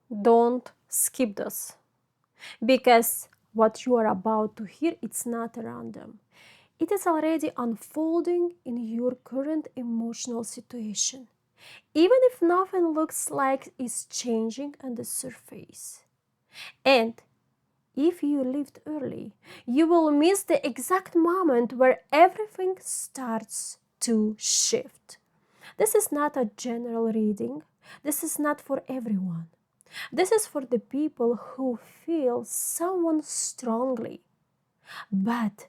Don't skip this, because what you are about to hear, it's not random. It is already unfolding in your current emotional situation, even if nothing looks like it's changing on the surface. And if you lived early, you will miss the exact moment where everything starts to shift. This is not a general reading. This is not for everyone. This is for the people who feel someone strongly, but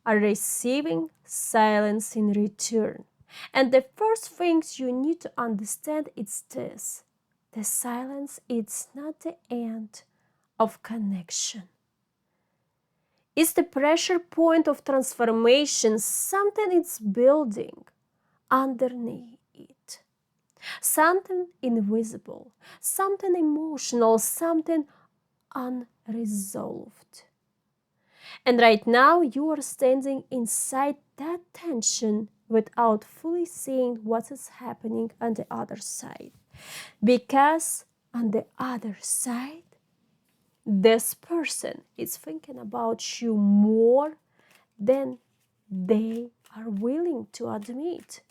are receiving silence in return. And the first things you need to understand is this: the silence is not the end of connection. It's the pressure point of transformation, something is building underneath it. Something invisible, something emotional, something unresolved. And right now, you are standing inside that tension without fully seeing what is happening on the other side. Because on the other side, this person is thinking about you more than they are willing to admit.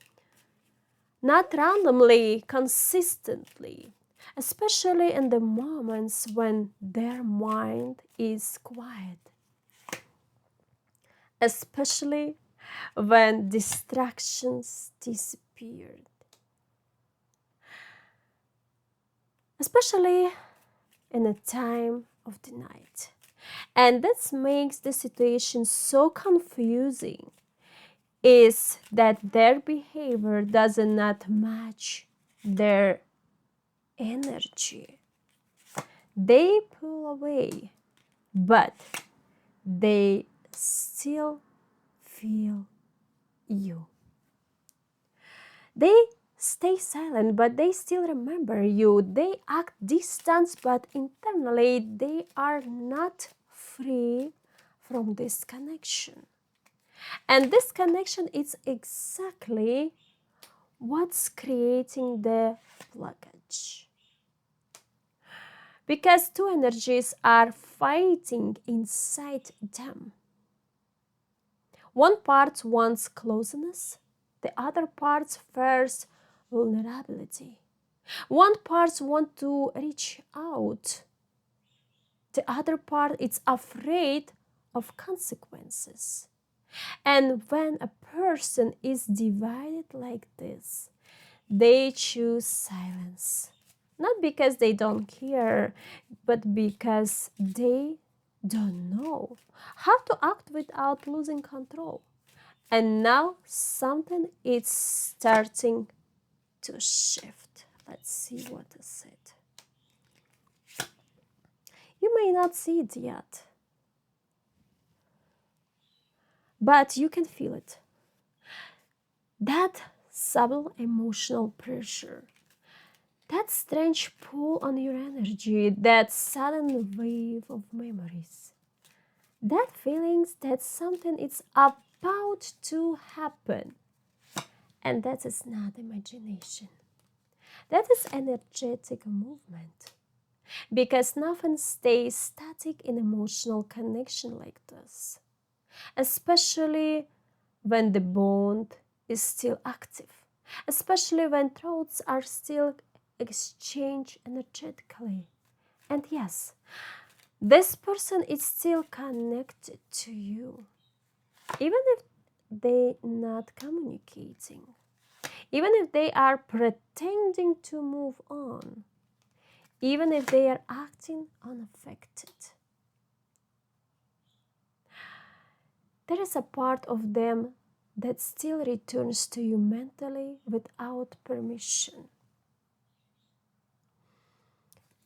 Not randomly, consistently, especially in the moments when their mind is quiet, especially when distractions disappeared, especially in a time of the night. And that makes the situation so confusing, is that their behavior does not match their energy. They pull away, but they still feel you. They stay silent, but they still remember you. They act distant, but internally they are not free from this connection. And this connection is exactly what's creating the blockage. Because two energies are fighting inside them. One part wants closeness, the other part fears vulnerability. One part wants to reach out, the other part is afraid of consequences. And when a person is divided like this, they choose silence. Not because they don't care, but because they don't know how to act without losing control. And now something is starting to shift. Let's see what is it. You may not see it yet, but you can feel it. That subtle emotional pressure, that strange pull on your energy, that sudden wave of memories, that feelings that something is about to happen. And that is not imagination. That is energetic movement. Because nothing stays static in emotional connection like this, especially when the bond is still active, especially when thoughts are still exchanged energetically. And yes, this person is still connected to you, even if they're not communicating, even if they are pretending to move on, even if they are acting unaffected. There is a part of them that still returns to you mentally without permission.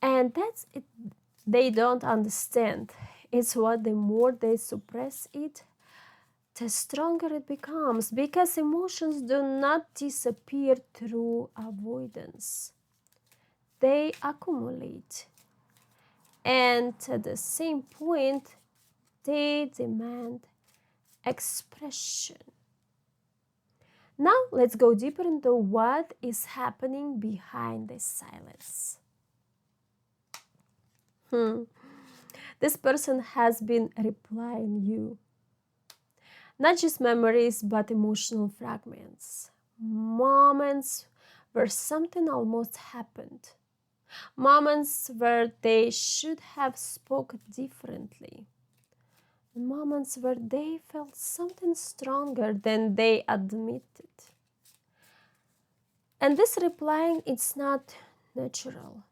And that's it. They don't understand. It's what the more they suppress it, the stronger it becomes, because emotions do not disappear through avoidance. They accumulate. And at the same point, they demand expression. Now let's go deeper into what is happening behind this silence. This person has been replying you. Not just memories, but emotional fragments. Moments where something almost happened. Moments where they should have spoken differently. Moments where they felt something stronger than they admitted. And this replying, it's not natural.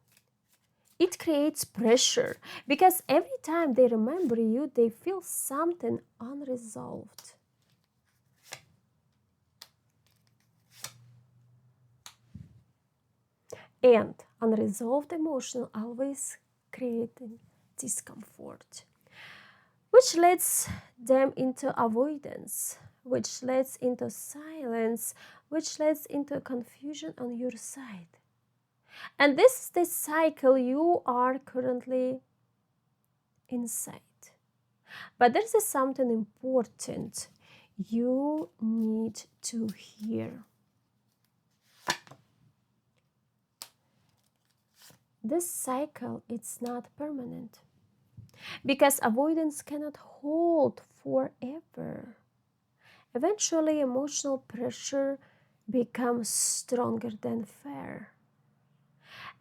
It creates pressure because every time they remember you, they feel something unresolved. And unresolved emotion always creating discomfort, which leads them into avoidance, which leads into silence, which leads into confusion on your side. And this is the cycle you are currently inside. But there's something important you need to hear. This cycle, it's not permanent because avoidance cannot hold forever. Eventually, emotional pressure becomes stronger than fear.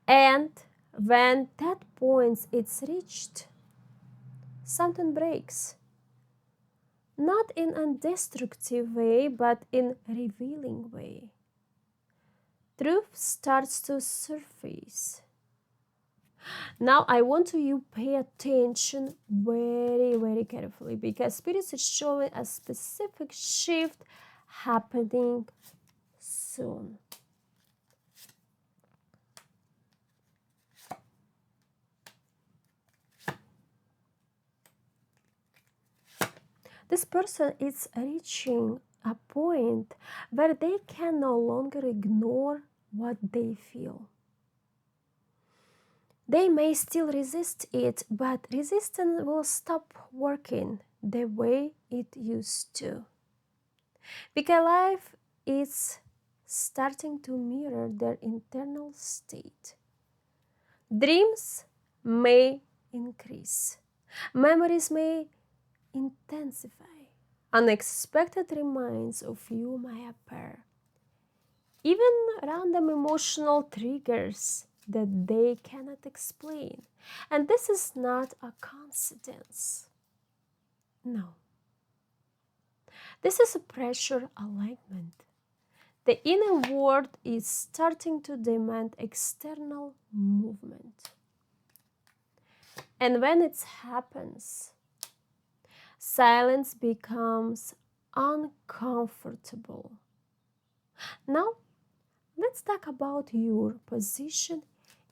And when that point is reached, something breaks. Not in a destructive way, but in a revealing way. Truth starts to surface. Now I want you pay attention very carefully because Spirit is showing a specific shift happening soon. This person is reaching a point where they can no longer ignore what they feel. They may still resist it, but resistance will stop working the way it used to. Because life is starting to mirror their internal state. Dreams may increase, memories may intensify, unexpected reminds of you may appear, even random emotional triggers that they cannot explain. And this is not a coincidence. No. This is a pressure alignment. The inner world is starting to demand external movement. And when it happens, silence becomes uncomfortable. Now, let's talk about your position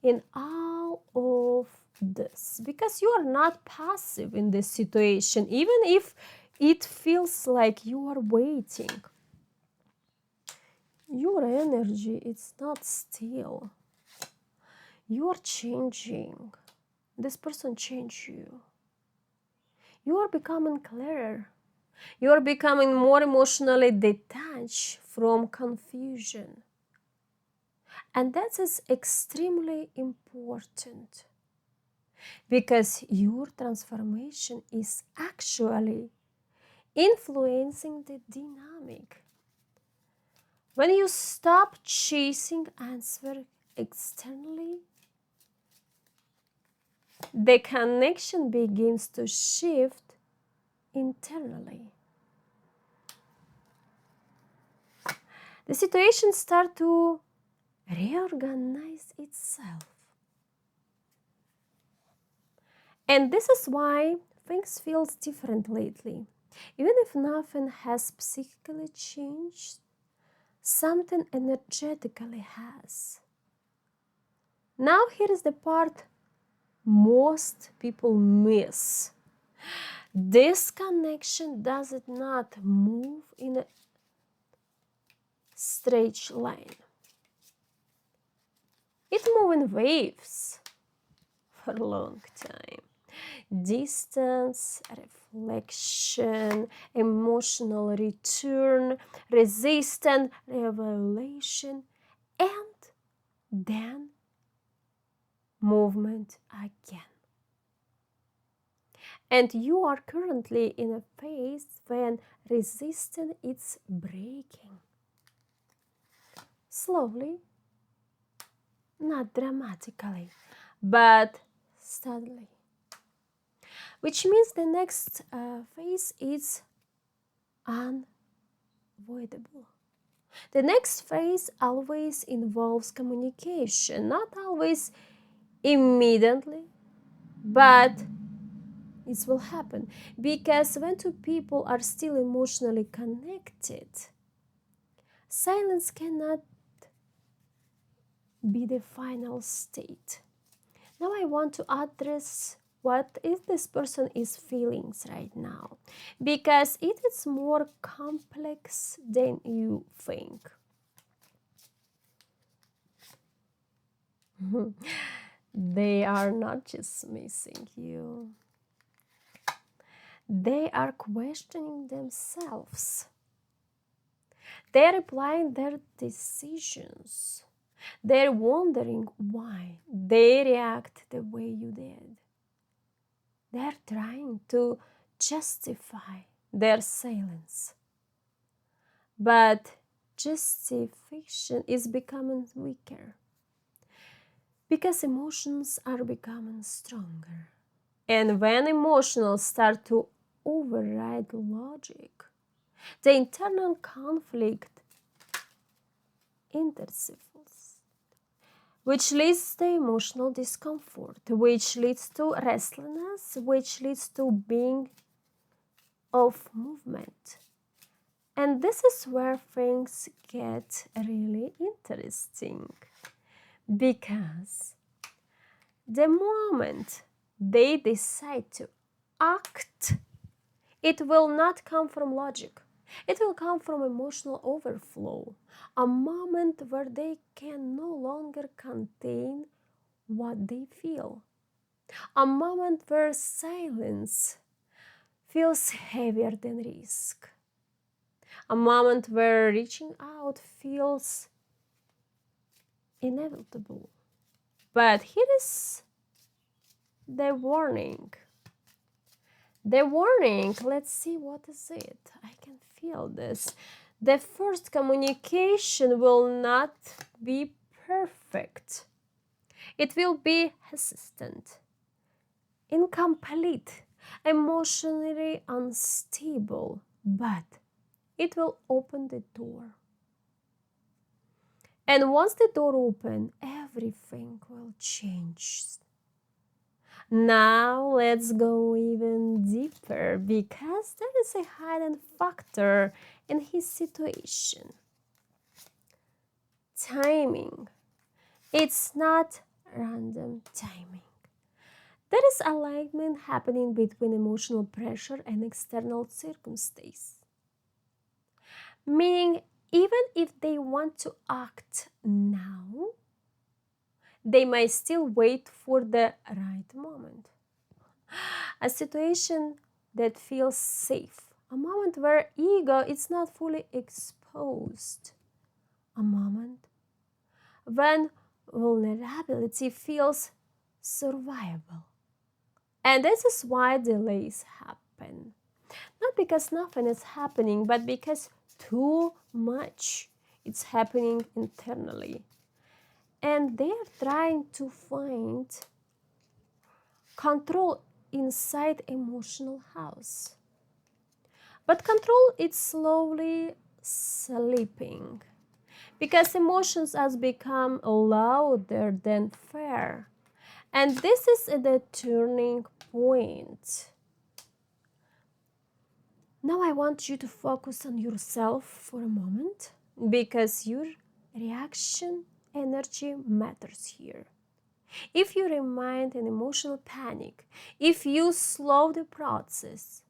in all of this, because you are not passive in this situation, even if it feels like you are waiting. Your energy is not still. You are changing. This person changed you. You are becoming clearer. You are becoming more emotionally detached from confusion. And that is extremely important because your transformation is actually influencing the dynamic. When you stop chasing answers externally, the connection begins to shift internally. The situation starts to reorganize itself. And this is why things feel different lately. Even if nothing has psychically changed, something energetically has. Now here is the part most people miss. This connection does not move in a straight line. It moves in waves for a long time. Distance, reflection, emotional return, resistance, revelation, and then movement again. And you are currently in a phase when resistance is breaking. Slowly, not dramatically, but steadily. Which means the next phase is unavoidable. The next phase always involves communication, not always immediately, but it will happen. Because when two people are still emotionally connected, silence cannot be the final state. Now I want to address what is this person is feeling right now, because it is more complex than you think. They are not just missing you. They are questioning themselves. They are applying their decisions. They're wondering why they react the way you did. They're trying to justify their silence. But justification is becoming weaker because emotions are becoming stronger. And when emotions start to override logic, the internal conflict intensifies, which leads to emotional discomfort, which leads to restlessness, which leads to being of movement. And this is where things get really interesting, because the moment they decide to act, it will not come from logic. It will come from emotional overflow, a moment where they can no longer contain what they feel, a moment where silence feels heavier than risk, a moment where reaching out feels inevitable. But here is the warning. The warning, let's see what is it. I can feel this. The first communication will not be perfect. It will be hesitant, incomplete, emotionally unstable, but it will open the door. And once the door opens, everything will change. Now let's go even deeper, because there is a hidden factor in his situation. Timing. It's not random timing. There is alignment happening between emotional pressure and external circumstances. Meaning, even if they want to act now, they might still wait for the right moment. A situation that feels safe, a moment where ego is not fully exposed, a moment when vulnerability feels survivable. And this is why delays happen. Not because nothing is happening, but because too much is happening internally. And they are trying to find control inside emotional house. But control is slowly sleeping, because emotions has become louder than fear. And this is the turning point. Now I want you to focus on yourself for a moment, because your reaction energy matters here. If you remain in emotional panic, if you slow the process,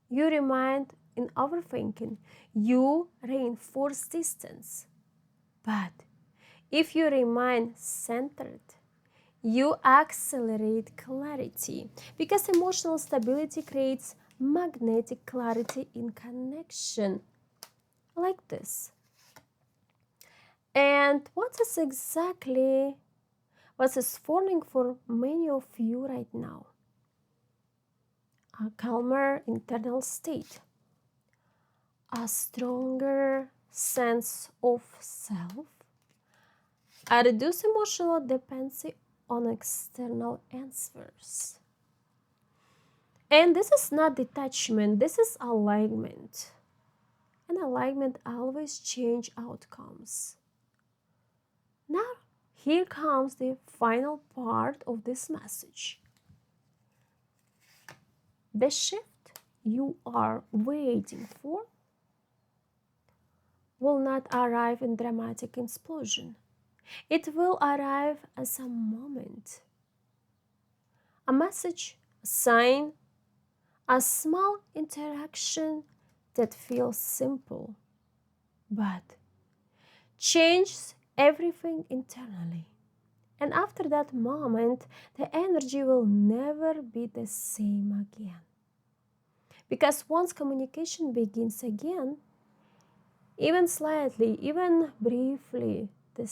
you remain in overthinking, you reinforce distance. But if you remain centered, you accelerate clarity, because emotional stability creates magnetic clarity in connection, like this. And what is forming for many of you right now? a calmer internal state, a stronger sense of self, a reduced emotional dependency on external answers. And this is not detachment, this is alignment. And alignment always change outcomes. Now, here comes the final part of this message. The shift you are waiting for will not arrive in dramatic explosion. It will arrive as a moment, a message, a sign, a small interaction that feels simple, but changes everything internally. And after that moment, the energy will never be the same again. Because once communication begins again, even slightly, even briefly, the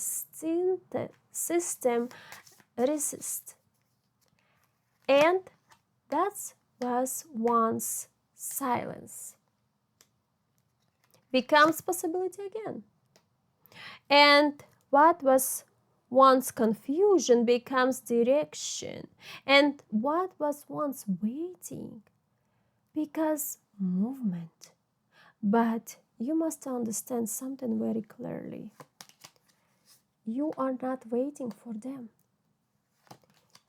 system resists. And that was once silence becomes possibility again. And what was once confusion becomes direction. And what was once waiting becomes movement. But you must understand something very clearly. You are not waiting for them.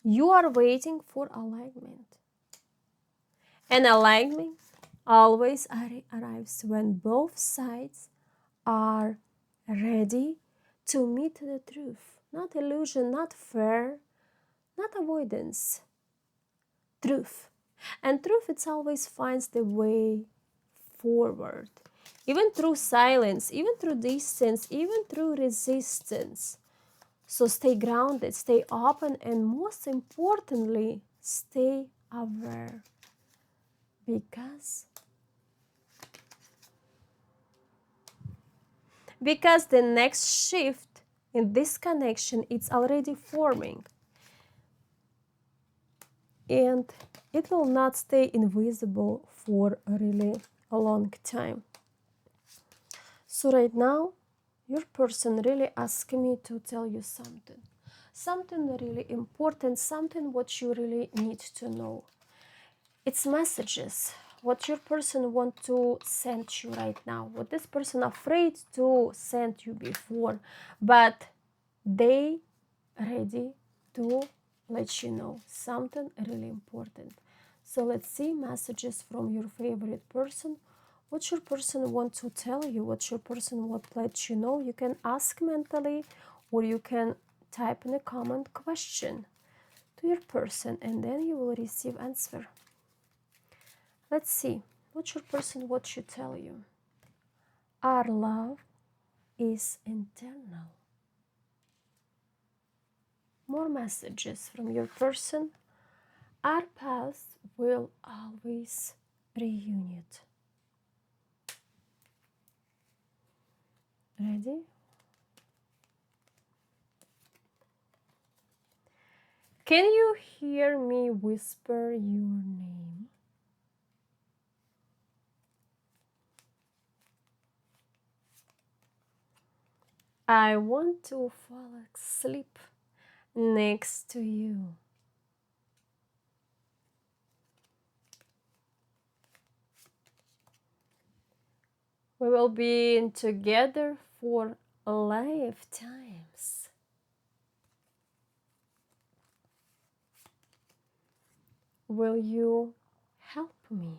You are waiting for alignment. And alignment always arrives when both sides are ready to meet the truth. Not illusion, not fear, not avoidance. Truth. And truth, it always finds the way forward. Even through silence, even through distance, even through resistance. So stay grounded, stay open, and most importantly, stay aware. Because the next shift in this connection, it's already forming. And it will not stay invisible for really a long time. So right now, your person really asking me to tell you something. Something really important, something what you really need to know. It's messages, what your person want to send you right now, what this person afraid to send you before, but they ready to let you know something really important. So let's see messages from your favorite person. What your person want to tell you, what your person want to let you know. You can ask mentally, or you can type in a comment question to your person, and then you will receive answer. Let's see what your person what should tell you. Our love is internal. More messages from your person. Our paths will always reunite. Ready? Can you hear me whisper your name? I want to fall asleep next to you. We will be together for lifetimes. Will you help me?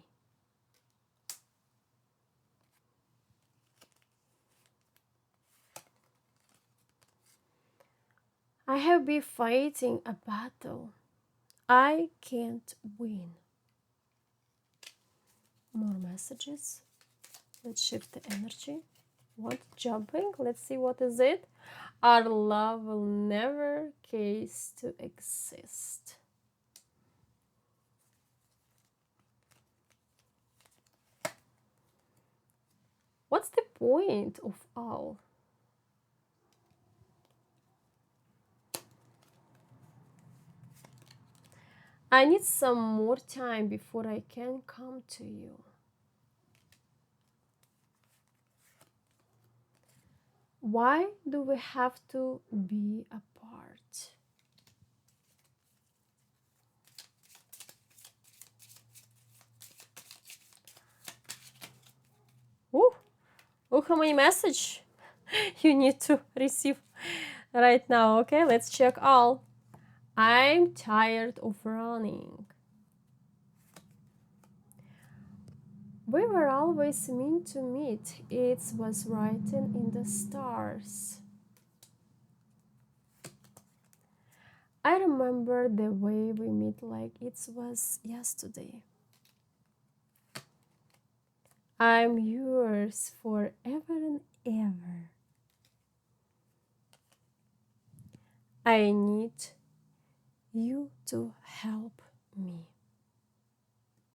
I have been fighting a battle I can't win. More messages. Let's shift the energy. What jumping? Let's see what is it. Our love will never cease to exist. What's the point of all? I need some more time before I can come to you. Why do we have to be apart? Ooh, how many messages you need to receive right now? Okay, let's check all. I'm tired of running. We were always meant to meet. It was written in the stars. I remember the way we met like it was yesterday. I'm yours forever and ever. I need you to help me.